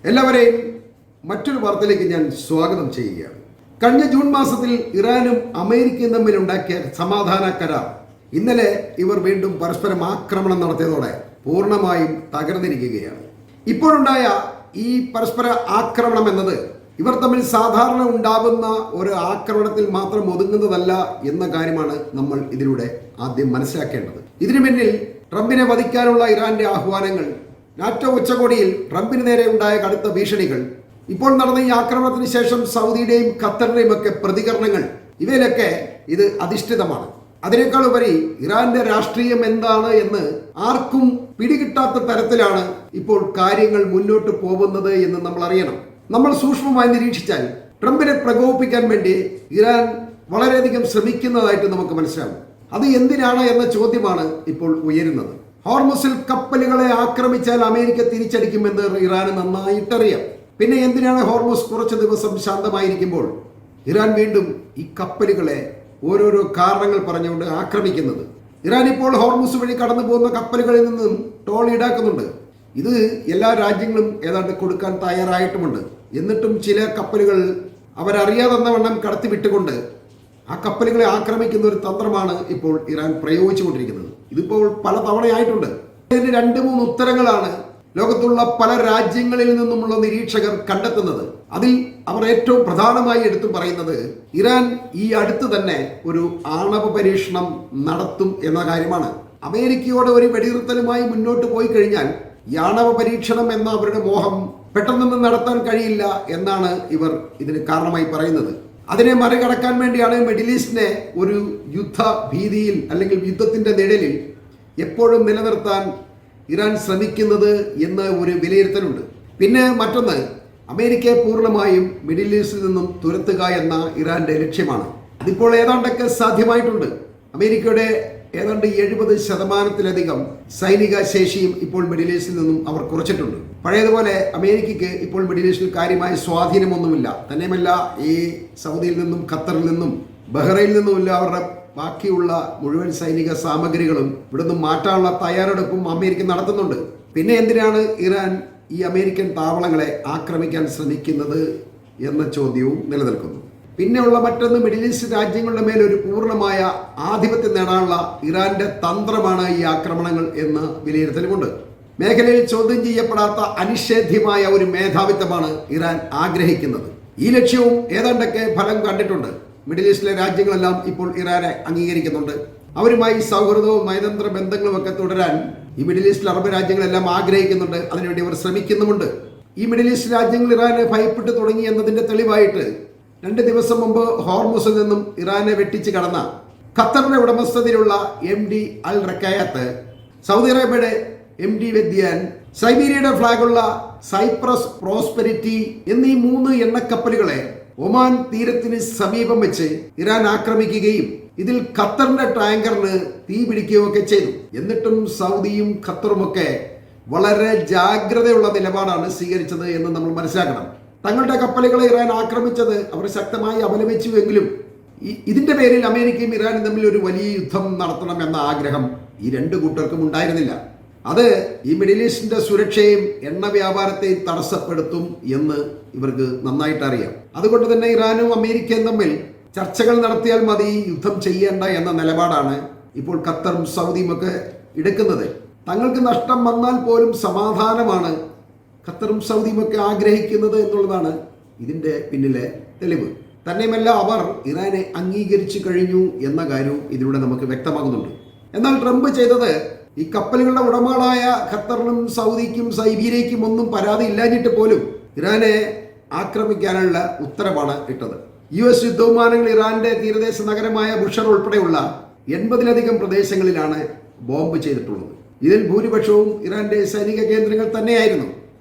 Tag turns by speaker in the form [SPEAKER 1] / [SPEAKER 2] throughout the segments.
[SPEAKER 1] എല്ലാവരെയും മറ്റൊരു വാർത്തയിലേക്ക് ഞാൻ സ്വാഗതം ചെയ്യുകയാണ്. കഴിഞ്ഞ ജൂൺ മാസത്തിൽ ഇറാനും അമേരിക്കയും തമ്മിലുണ്ടാക്കിയ സമാധാന കരാർ ഇന്നലെ ഇവർ വീണ്ടും പരസ്പരം ആക്രമണം നടത്തിയതോടെ പൂർണ്ണമായും തകർന്നിരിക്കുകയാണ്. ഇപ്പോഴുണ്ടായ ഈ പരസ്പര ആക്രമണം എന്നത് ഇവർ തമ്മിൽ സാധാരണ ഉണ്ടാകുന്ന ഒരു ആക്രമണത്തിൽ മാത്രം ഒതുങ്ങുന്നതല്ല എന്ന കാര്യമാണ് നമ്മൾ ഇതിലൂടെ ആദ്യം മനസ്സിലാക്കേണ്ടത്. ഇതിനു പിന്നിൽ ട്രംപിനെ വധിക്കാനുള്ള ഇറാന്റെ ആഹ്വാനങ്ങൾ, നാറ്റോ ഉച്ചകോടിയിൽ ട്രംപിന് നേരെ ഉണ്ടായ കടുത്ത ഭീഷണികൾ, ഇപ്പോൾ നടന്ന ഈ ആക്രമണത്തിന് ശേഷം സൗദിയുടെയും ഖത്തറിന്റെയും ഒക്കെ പ്രതികരണങ്ങൾ, ഇവയിലൊക്കെ ഇത് അധിഷ്ഠിതമാണ്. അതിനേക്കാൾ ഉപരി ഇറാന്റെ രാഷ്ട്രീയം എന്താണ് എന്ന് ആർക്കും പിടികിട്ടാത്ത തരത്തിലാണ് ഇപ്പോൾ കാര്യങ്ങൾ മുന്നോട്ട് പോകുന്നത് എന്ന് നമ്മൾ അറിയണം. നമ്മൾ സൂക്ഷ്മമായി നിരീക്ഷിച്ചാൽ ട്രംപിനെ പ്രകോപിപ്പിക്കാൻ വേണ്ടി ഇറാൻ വളരെയധികം ശ്രമിക്കുന്നതായിട്ട് നമുക്ക് മനസ്സിലാവും. അത് എന്തിനാണ് എന്ന ചോദ്യമാണ് ഇപ്പോൾ ഉയരുന്നത്. ഹോർമുസിൽ കപ്പലുകളെ ആക്രമിച്ചാൽ അമേരിക്ക തിരിച്ചടിക്കുമെന്ന് ഇറാന് നന്നായിട്ടറിയാം. പിന്നെ എന്തിനാണ് ഹോർമുസ് കുറച്ച് ദിവസം ശാന്തമായിരിക്കുമ്പോൾ ഇറാൻ വീണ്ടും ഈ കപ്പലുകളെ ഓരോരോ കാരണങ്ങൾ പറഞ്ഞുകൊണ്ട് ആക്രമിക്കുന്നത്? ഇറാൻ ഇപ്പോൾ ഹോർമുസ് വഴി കടന്നു പോകുന്ന കപ്പലുകളിൽ നിന്നും ടോൾ ഈടാക്കുന്നുണ്ട്. ഇത് എല്ലാ രാജ്യങ്ങളും ഏതാണ്ട് കൊടുക്കാൻ തയ്യാറായിട്ടുമുണ്ട്. എന്നിട്ടും ചില കപ്പലുകൾ അവരറിയാതെന്നവണ്ണം കടത്തി വിട്ടുകൊണ്ട് ആ കപ്പലുകളെ ആക്രമിക്കുന്ന ഒരു തന്ത്രമാണ് ഇപ്പോൾ ഇറാൻ പ്രയോഗിച്ചുകൊണ്ടിരിക്കുന്നത്. ഇതിപ്പോൾ പല തവണയായിട്ടുണ്ട്. ഇതിന് 2-3 ഉത്തരങ്ങളാണ് ലോകത്തുള്ള പല രാജ്യങ്ങളിൽ നിന്നുമുള്ള നിരീക്ഷകർ കണ്ടെത്തുന്നത്. അതിൽ അവർ ഏറ്റവും പ്രധാനമായി എടുത്തു പറയുന്നത് ഇറാൻ ഈ അടുത്ത് തന്നെ ഒരു ആണവ പരീക്ഷണം നടത്തും എന്ന കാര്യമാണ്. അമേരിക്കയോട് ഒരു വെടിനിർത്തലുമായി മുന്നോട്ട് പോയി കഴിഞ്ഞാൽ ഈ ആണവ പരീക്ഷണം എന്ന അവരുടെ മോഹം പെട്ടെന്നൊന്നും നടത്താൻ കഴിയില്ല എന്നാണ് ഇവർ ഇതിന് കാരണമായി പറയുന്നത്. അതിനെ മറികടക്കാൻ വേണ്ടിയാണ് മിഡിൽ ഈസ്റ്റിനെ ഒരു യുദ്ധ ഭീതിയിൽ അല്ലെങ്കിൽ യുദ്ധത്തിന്റെ നിഴലിൽ എപ്പോഴും നിലനിർത്താൻ ഇറാൻ ശ്രമിക്കുന്നത് എന്ന ഒരു വിലയിരുത്തലുണ്ട്. പിന്നെ മറ്റൊന്ന്, അമേരിക്കയെ പൂർണ്ണമായും മിഡിൽ ഈസ്റ്റിൽ നിന്നും തുരത്തുക എന്ന ഇറാന്റെ ലക്ഷ്യമാണ്. അതിപ്പോൾ ഏതാണ്ടൊക്കെ സാധ്യമായിട്ടുണ്ട്. അമേരിക്കയുടെ ഏതാണ്ട് 70% സൈനിക ശേഷിയും ഇപ്പോൾ മിഡിൽ ഈസ്റ്റിൽ നിന്നും അവർ കുറച്ചിട്ടുണ്ട്. പഴയതുപോലെ അമേരിക്കയ്ക്ക് ഇപ്പോൾ മിഡിൽ ഈസ്റ്റിൽ കാര്യമായ സ്വാധീനമൊന്നുമില്ല. തന്നെയുമല്ല, ഈ സൗദിയിൽ നിന്നും ഖത്തറിൽ നിന്നും ബഹ്റൈനിൽ നിന്നുമില്ല അവരുടെ ബാക്കിയുള്ള മുഴുവൻ സൈനിക സാമഗ്രികളും ഇവിടുന്ന് മാറ്റാനുള്ള തയ്യാറെടുപ്പും അമേരിക്ക നടത്തുന്നുണ്ട്. പിന്നെ എന്തിനാണ് ഇറാൻ ഈ അമേരിക്കൻ താവളങ്ങളെ ആക്രമിക്കാൻ ശ്രമിക്കുന്നത് എന്ന ചോദ്യവും നിലനിൽക്കുന്നു. പിന്നെയുള്ള മറ്റൊന്ന്, മിഡിൽ ഈസ്റ്റ് രാജ്യങ്ങളുടെ മേൽ ഒരു പൂർണ്ണമായ ആധിപത്യം നേടാനുള്ള ഇറാന്റെ തന്ത്രമാണ് ഈ ആക്രമണങ്ങൾ എന്ന വിലയിരുത്തലുമുണ്ട്. മേഖലയിൽ ചോദ്യം ചെയ്യപ്പെടാത്ത അനിഷേധ്യമായ ഒരു മേധാവിത്വമാണ് ഇറാൻ ആഗ്രഹിക്കുന്നത്. ഈ ലക്ഷ്യവും ഏതാണ്ടൊക്കെ ഫലം കണ്ടിട്ടുണ്ട്. മിഡിൽ ഈസ്റ്റിലെ രാജ്യങ്ങളെല്ലാം ഇപ്പോൾ ഇറാനെ അംഗീകരിക്കുന്നുണ്ട്. അവരുമായി സൗഹൃദവും നയതന്ത്ര ബന്ധങ്ങളും ഒക്കെ തുടരാൻ ഈ മിഡിൽ ഈസ്റ്റിലെ അറബ് രാജ്യങ്ങളെല്ലാം ആഗ്രഹിക്കുന്നുണ്ട്. അതിനുവേണ്ടി അവർ ശ്രമിക്കുന്നുമുണ്ട്. ഈ മിഡിൽ ഈസ്റ്റ് രാജ്യങ്ങൾ ഇറാനെ ഭയപ്പെട്ട് തുടങ്ങി എന്നതിന്റെ തെളിവായിട്ട് 2 ദിവസം മുമ്പ് ഹോർമുസിൽ നിന്നും ഇറാനെ വെട്ടിച്ച് കടന്ന ഖത്തറിന്റെ ഉടമസ്ഥതയിലുള്ള MD അൽ റക്കായത്ത്, സൗദി അറേബ്യയുടെ MD വെദ്യാൻ, സൈബീരിയയുടെ ഫ്ലാഗുള്ള സൈപ്രസ് പ്രോസ്പെരിറ്റി എന്നീ 3 എണ്ണക്കപ്പലുകളെ ഒമാൻ തീരത്തിന് സമീപം വെച്ച് ഇറാൻ ആക്രമിക്കുകയും ഇതിൽ ഖത്തറിന്റെ ടാങ്കറിന് തീ പിടിക്കുകയൊക്കെ ചെയ്തു. എന്നിട്ടും സൗദിയും ഖത്തറുമൊക്കെ വളരെ ജാഗ്രതയുള്ള നിലപാടാണ് സ്വീകരിച്ചത് എന്ന് നമ്മൾ മനസ്സിലാക്കണം. തങ്ങളുടെ കപ്പലുകളെ ഇറാൻ ആക്രമിച്ചത് അവർ ശക്തമായി അപലപിച്ചുവെങ്കിലും ഇതിന്റെ പേരിൽ അമേരിക്കയും ഇറാനും തമ്മിൽ ഒരു വലിയ യുദ്ധം നടത്തണം എന്ന ആഗ്രഹം ഈ 2 കൂട്ടർക്കും ഉണ്ടായിരുന്നില്ല. അത് ഈ മിഡിൽ ഈസ്റ്റിന്റെ സുരക്ഷയും എണ്ണ വ്യാപാരത്തെയും തടസ്സപ്പെടുത്തും എന്ന് ഇവർക്ക് നന്നായിട്ട് അറിയാം. അതുകൊണ്ട് തന്നെ ഇറാനും അമേരിക്കയും തമ്മിൽ ചർച്ചകൾ നടത്തിയാൽ മതി, യുദ്ധം ചെയ്യേണ്ട എന്ന നിലപാടാണ് ഇപ്പോൾ ഖത്തറും സൗദിയും ഒക്കെ എടുക്കുന്നത്. തങ്ങൾക്ക് നഷ്ടം വന്നാൽ പോലും സമാധാനമാണ് ഖത്തറും സൗദിയും ഒക്കെ ആഗ്രഹിക്കുന്നത് എന്നുള്ളതാണ് ഇതിന്റെ പിന്നിലെ തെളിവ്. തന്നെയുമല്ല, അവർ ഇറാനെ അംഗീകരിച്ചു കഴിഞ്ഞു എന്ന കാര്യവും ഇതിലൂടെ നമുക്ക് വ്യക്തമാകുന്നുണ്ട്. എന്നാൽ ട്രംപ് ചെയ്തത് ഈ കപ്പലുകളുടെ ഉടമകളായ ഖത്തറിനും സൗദിക്കും സൈബീരിയയ്ക്കും ഒന്നും പരാതി ഇല്ലാഞ്ഞിട്ട് പോലും ഇറാനെ ആക്രമിക്കാനുള്ള ഉത്തരവാണ് ഇട്ടത്. US യുദ്ധവിമാനങ്ങൾ ഇറാന്റെ തീരദേശ നഗരമായ ബുഷർ ഉൾപ്പെടെയുള്ള 80-ലധികം പ്രദേശങ്ങളിലാണ് ബോംബ് ചെയ്തിട്ടുള്ളത്. ഇതിൽ ഭൂരിപക്ഷവും ഇറാന്റെ സൈനിക കേന്ദ്രങ്ങൾ തന്നെയായിരുന്നു.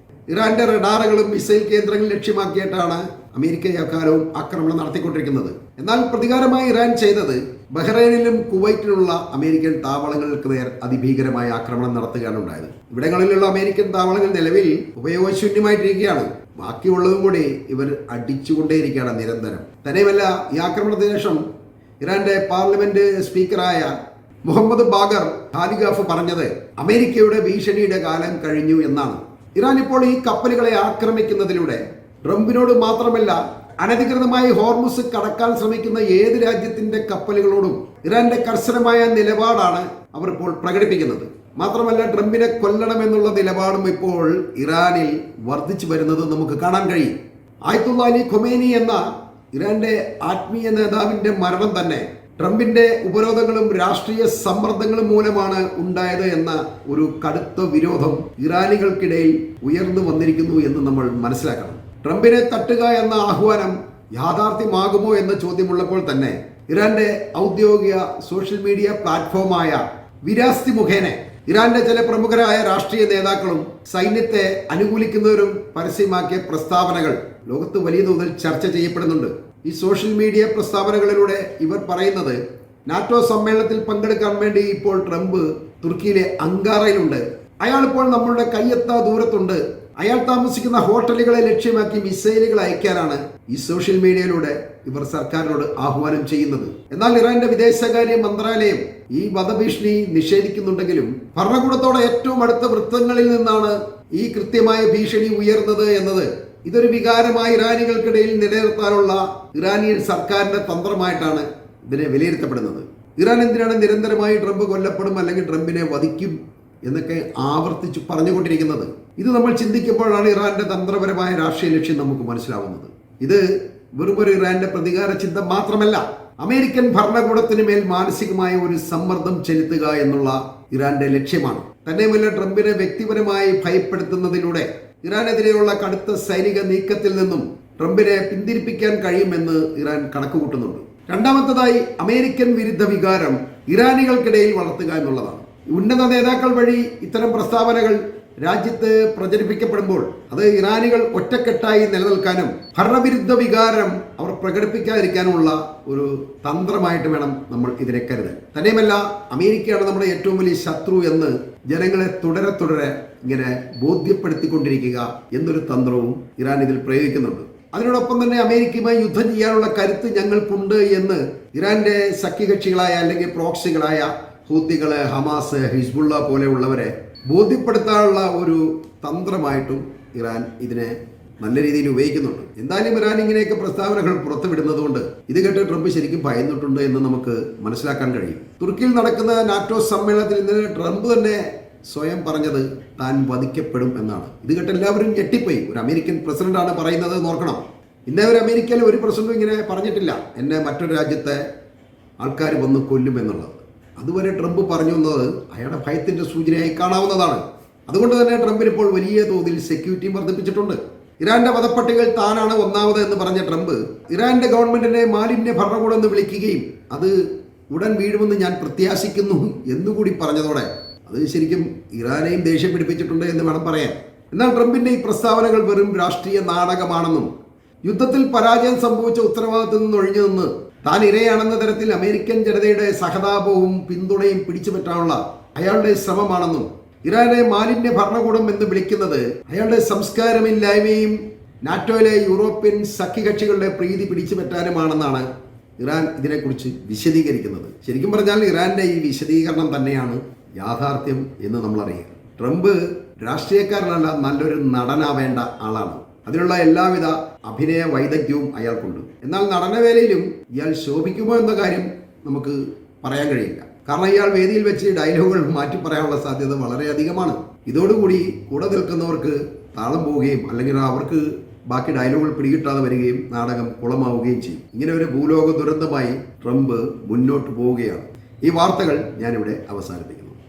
[SPEAKER 1] ഇറാന്റെ റഡാറുകളും മിസൈൽ കേന്ദ്രങ്ങൾ ലക്ഷ്യമാക്കിയിട്ടാണ് അമേരിക്ക എക്കാലവും ആക്രമണം നടത്തിക്കൊണ്ടിരിക്കുന്നത്. എന്നാൽ പ്രതികാരമായി ഇറാൻ ചെയ്തത് ബഹ്റൈനിലും കുവൈറ്റിലുള്ള അമേരിക്കൻ താവളങ്ങൾക്ക് നേർ അതിഭീകരമായ ആക്രമണം നടത്തുകയാണ് ഉണ്ടായത്. ഇവിടങ്ങളിലുള്ള അമേരിക്കൻ താവളങ്ങൾ നിലവിൽ ഉപയോഗശൂന്യമായിട്ടിരിക്കുകയാണ്. ബാക്കിയുള്ളതും കൂടി ഇവർ അടിച്ചുകൊണ്ടേയിരിക്കുകയാണ് നിരന്തരം. തന്നെയുമല്ല, ഈ ആക്രമണത്തിന് ശേഷം ഇറാന്റെ പാർലമെന്റ് സ്പീക്കറായ മുഹമ്മദ് ബാഗർ ഖാലിഗാഫ് പറഞ്ഞത് അമേരിക്കയുടെ ഭീഷണിയുടെ കാലം കഴിഞ്ഞു എന്നാണ്. ഇറാൻ ഇപ്പോൾ ഈ കപ്പലുകളെ ആക്രമിക്കുന്നതിലൂടെ ട്രംപിനോട് മാത്രമല്ല അനധികൃതമായി ഹോർമുസ് കടക്കാൻ ശ്രമിക്കുന്ന ഏത് രാജ്യത്തിന്റെ കപ്പലുകളോടും ഇറാന്റെ കർശനമായ നിലപാടാണ് അവർ ഇപ്പോൾ പ്രകടിപ്പിക്കുന്നത്. മാത്രമല്ല ട്രംപിനെ കൊല്ലണമെന്നുള്ള നിലപാടും ഇപ്പോൾ ഇറാനിൽ വർദ്ധിച്ചു വരുന്നത് നമുക്ക് കാണാൻ കഴിയും. ആയത്തുള്ള അലി ഖൊമേനി എന്ന ഇറാന്റെ ആത്മീയ നേതാവിന്റെ മരണം തന്നെ ട്രംപിന്റെ ഉപരോധങ്ങളും രാഷ്ട്രീയ സമ്മർദ്ദങ്ങളും മൂലമാണ് ഉണ്ടായത് എന്ന ഒരു കടുത്ത വിരോധം ഇറാനികൾക്കിടയിൽ ഉയർന്നു വന്നിരിക്കുന്നു എന്ന് നമ്മൾ മനസ്സിലാക്കണം. ട്രംപിനെ തട്ടുക എന്ന ആഹ്വാനം യാഥാർത്ഥ്യമാകുമോ എന്ന ചോദ്യമുള്ളപ്പോൾ തന്നെ ഇറാന്റെ ഔദ്യോഗിക സോഷ്യൽ മീഡിയ പ്ലാറ്റ്ഫോമായ വിരാസ്തി മുഖേന ഇറാന്റെ ചില പ്രമുഖരായ രാഷ്ട്രീയ നേതാക്കളും സൈന്യത്തെ അനുകൂലിക്കുന്നവരും പരസ്യമാക്കിയ പ്രസ്താവനകൾ ലോകത്ത് വലിയ തോതിൽ ചർച്ച ചെയ്യപ്പെടുന്നുണ്ട്. ഈ സോഷ്യൽ മീഡിയ പ്രസ്താവനകളിലൂടെ ഇവർ പറയുന്നത് നാറ്റോ സമ്മേളനത്തിൽ പങ്കെടുക്കാൻ വേണ്ടി ഇപ്പോൾ ട്രംപ് തുർക്കിയിലെ അങ്കാറയിലുണ്ട്. അയാൾ ഇപ്പോൾ നമ്മളുടെ കയ്യെത്താ ദൂരത്തുണ്ട്. അയാൾ താമസിക്കുന്ന ഹോട്ടലുകളെ ലക്ഷ്യമാക്കി മിസൈലുകൾ അയക്കാനാണ് ഈ സോഷ്യൽ മീഡിയയിലൂടെ ഇവർ സർക്കാരിനോട് ആഹ്വാനം ചെയ്യുന്നത്. എന്നാൽ ഇറാന്റെ വിദേശകാര്യ മന്ത്രാലയം ഈ വധഭീഷണി നിഷേധിക്കുന്നുണ്ടെങ്കിലും ഭരണകൂടത്തോടെ ഏറ്റവും അടുത്ത വൃത്തങ്ങളിൽ നിന്നാണ് ഈ കൃത്യമായ ഭീഷണി ഉയർന്നത് എന്നത് ഇതൊരു വികാരമായി ഇറാനികൾക്കിടയിൽ നിലനിർത്താനുള്ള ഇറാനിയൻ സർക്കാരിന്റെ തന്ത്രമായിട്ടാണ് ഇതിനെ വിലയിരുത്തപ്പെടുന്നത്. ഇറാൻ എന്തിനാണ് നിരന്തരമായി ട്രംപ് കൊല്ലപ്പെടും അല്ലെങ്കിൽ ട്രംപിനെ വധിക്കും എന്നൊക്കെ ആവർത്തിച്ച് പറഞ്ഞുകൊണ്ടിരിക്കുന്നത്? ഇത് നമ്മൾ ചിന്തിക്കുമ്പോഴാണ് ഇറാന്റെ തന്ത്രപരമായ രാഷ്ട്രീയ ലക്ഷ്യം നമുക്ക് മനസ്സിലാവുന്നത്. ഇത് വെറുമൊരു ഇറാന്റെ പ്രതികാര ചിന്ത മാത്രമല്ല, അമേരിക്കൻ ഭരണകൂടത്തിന് മേൽ മാനസികമായ ഒരു സമ്മർദ്ദം ചെലുത്തുക എന്നുള്ള ഇറാന്റെ ലക്ഷ്യമാണ്. തന്നെയുമല്ല ട്രംപിനെ വ്യക്തിപരമായി ഭയപ്പെടുത്തുന്നതിലൂടെ ഇറാനെതിരെയുള്ള കടുത്ത സൈനിക നീക്കത്തിൽ നിന്നും ട്രംപിനെ പിന്തിരിപ്പിക്കാൻ കഴിയുമെന്ന് ഇറാൻ കണക്കുകൂട്ടുന്നുണ്ട്. രണ്ടാമത്തേതായി അമേരിക്കൻ വിരുദ്ധ വികാരം ഇറാനികൾക്കിടയിൽ വളർത്തുക എന്നുള്ളതാണ്. ഉന്നത നേതാക്കൾ വഴി ഇത്തരം പ്രസ്താവനകൾ രാജ്യത്ത് പ്രചരിപ്പിക്കപ്പെടുമ്പോൾ അത് ഇറാനികൾ ഒറ്റക്കെട്ടായി നിലനിൽക്കാനും ഭരണവിരുദ്ധ വികാരം അവർ പ്രകടിപ്പിക്കാതിരിക്കാനുമുള്ള ഒരു തന്ത്രമായിട്ട് വേണം നമ്മൾ ഇതിനെ കരുതാൻ. തന്നെയുമല്ല അമേരിക്കയാണ് നമ്മുടെ ഏറ്റവും വലിയ ശത്രു എന്ന് ജനങ്ങളെ തുടരെ ഇങ്ങനെ ബോധ്യപ്പെടുത്തിക്കൊണ്ടിരിക്കുക എന്നൊരു തന്ത്രവും ഇറാൻ ഇതിൽ പ്രയോഗിക്കുന്നുണ്ട്. അതിനോടൊപ്പം തന്നെ അമേരിക്കയുമായി യുദ്ധം ചെയ്യാനുള്ള കരുത്ത് ഞങ്ങൾക്കുണ്ട് എന്ന് ഇറാന്റെ സഖ്യകക്ഷികളായ അല്ലെങ്കിൽ പ്രോക്സികളായ ഹൂത്തികള്, ഹമാസ്, ഹിസ്ബുള്ള പോലെയുള്ളവരെ ബോധ്യപ്പെടുത്താനുള്ള ഒരു തന്ത്രമായിട്ടും ഇറാൻ ഇതിനെ നല്ല രീതിയിൽ ഉപയോഗിക്കുന്നുണ്ട്. എന്തായാലും ഇറാൻ ഇങ്ങനെയൊക്കെ പ്രസ്താവനകൾ പുറത്തുവിടുന്നത് കൊണ്ട് ഇത് കേട്ട് ട്രംപ് ശരിക്കും ഭയന്നിട്ടുണ്ട് എന്ന് നമുക്ക് മനസ്സിലാക്കാൻ കഴിയും. തുർക്കിയിൽ നടക്കുന്ന നാറ്റോ സമ്മേളനത്തിൽ ഇന്നലെ ട്രംപ് തന്നെ സ്വയം പറഞ്ഞത് താൻ വധിക്കപ്പെടും എന്നാണ്. ഇത് കേട്ട് എല്ലാവരും ഞെട്ടിപ്പോയി. ഒരു അമേരിക്കൻ പ്രസിഡന്റാണ് പറയുന്നത് നോക്കണം. ഇന്നേ ഒരു അമേരിക്കയിലെ ഒരു പ്രസിഡന്റും ഇങ്ങനെ പറഞ്ഞിട്ടില്ല എന്നെ മറ്റൊരു രാജ്യത്തെ ആൾക്കാർ വന്ന് കൊല്ലും എന്നുള്ളത്. അതുവരെ ട്രംപ് പറഞ്ഞു എന്നത് അയാളുടെ ഭയത്തിന്റെ സൂചനയായി കാണാവുന്നതാണ്. അതുകൊണ്ട് തന്നെ ട്രംപിന് ഇപ്പോൾ വലിയ തോതിൽ സെക്യൂരിറ്റി വർദ്ധിപ്പിച്ചിട്ടുണ്ട്. ഇറാന്റെ വധപ്പട്ടികയിൽ താനാണ് ഒന്നാമത് എന്ന് പറഞ്ഞ ട്രംപ് ഇറാന്റെ ഗവൺമെന്റിനെ മാലിന്യ ഭരണകൂടം എന്ന് വിളിക്കുകയും അത് ഉടൻ വീഴുമെന്ന് ഞാൻ പ്രത്യാശിക്കുന്നു എന്നുകൂടി പറഞ്ഞതോടെ അത് ശരിക്കും ഇറാനെയും ദേഷ്യം പിടിപ്പിച്ചിട്ടുണ്ട് എന്ന് വേണം പറയാൻ. എന്നാൽ ട്രംപിന്റെ ഈ പ്രസ്താവനകൾ വെറും രാഷ്ട്രീയ നാടകമാണെന്നും യുദ്ധത്തിൽ പരാജയം സംഭവിച്ച ഉത്തരവാദിത്തത്തിൽ നിന്ന് ഒഴിഞ്ഞു നിന്ന് താൻ ഇരയാണെന്ന തരത്തിൽ അമേരിക്കൻ ജനതയുടെ സഹതാപവും പിന്തുണയും പിടിച്ചുപറ്റാനുള്ള അയാളുടെ ശ്രമമാണെന്നും ഇറാനെ മാലിന്യ ഭരണകൂടം എന്ന് വിളിക്കുന്നത് അയാളുടെ സംസ്കാരമില്ലായ്മയും നാറ്റോയിലെ യൂറോപ്യൻ സഖ്യകക്ഷികളുടെ പ്രീതി പിടിച്ചുപറ്റാനുമാണെന്നാണ് ഇറാൻ ഇതിനെക്കുറിച്ച് വിശദീകരിക്കുന്നത്. ശരിക്കും പറഞ്ഞാൽ ഇറാന്റെ ഈ വിശദീകരണം തന്നെയാണ് യാഥാർത്ഥ്യം എന്ന് നമ്മൾ അറിയുക. ട്രംപ് രാഷ്ട്രീയക്കാരനല്ല, നല്ലൊരു നടനാവേണ്ട ആളാണ്. അതിനുള്ള എല്ലാവിധ അഭിനയ വൈദഗ്ധ്യവും അയാൾക്കുണ്ട്. എന്നാൽ നടനവേലയിലും ഇയാൾ ശോഭിക്കുമോ എന്ന കാര്യം നമുക്ക് പറയാൻ കഴിയില്ല. കാരണം ഇയാൾ വേദിയിൽ വെച്ച് ഡയലോഗുകൾ മാറ്റി പറയാനുള്ള സാധ്യത വളരെയധികമാണ്. ഇതോടുകൂടി കൂടെ നിൽക്കുന്നവർക്ക് താളം പോവുകയും അല്ലെങ്കിൽ അവർക്ക് ബാക്കി ഡയലോഗുകൾ പിടികിട്ടാതെ വരികയും നാടകം കുളമാവുകയും ചെയ്യും. ഇങ്ങനെ ഒരു ഭൂലോക ദുരന്തമായി ട്രംപ് മുന്നോട്ട് പോവുകയാണ്. ഈ വാർത്തകൾ ഞാനിവിടെ അവസാനിപ്പിക്കുന്നു.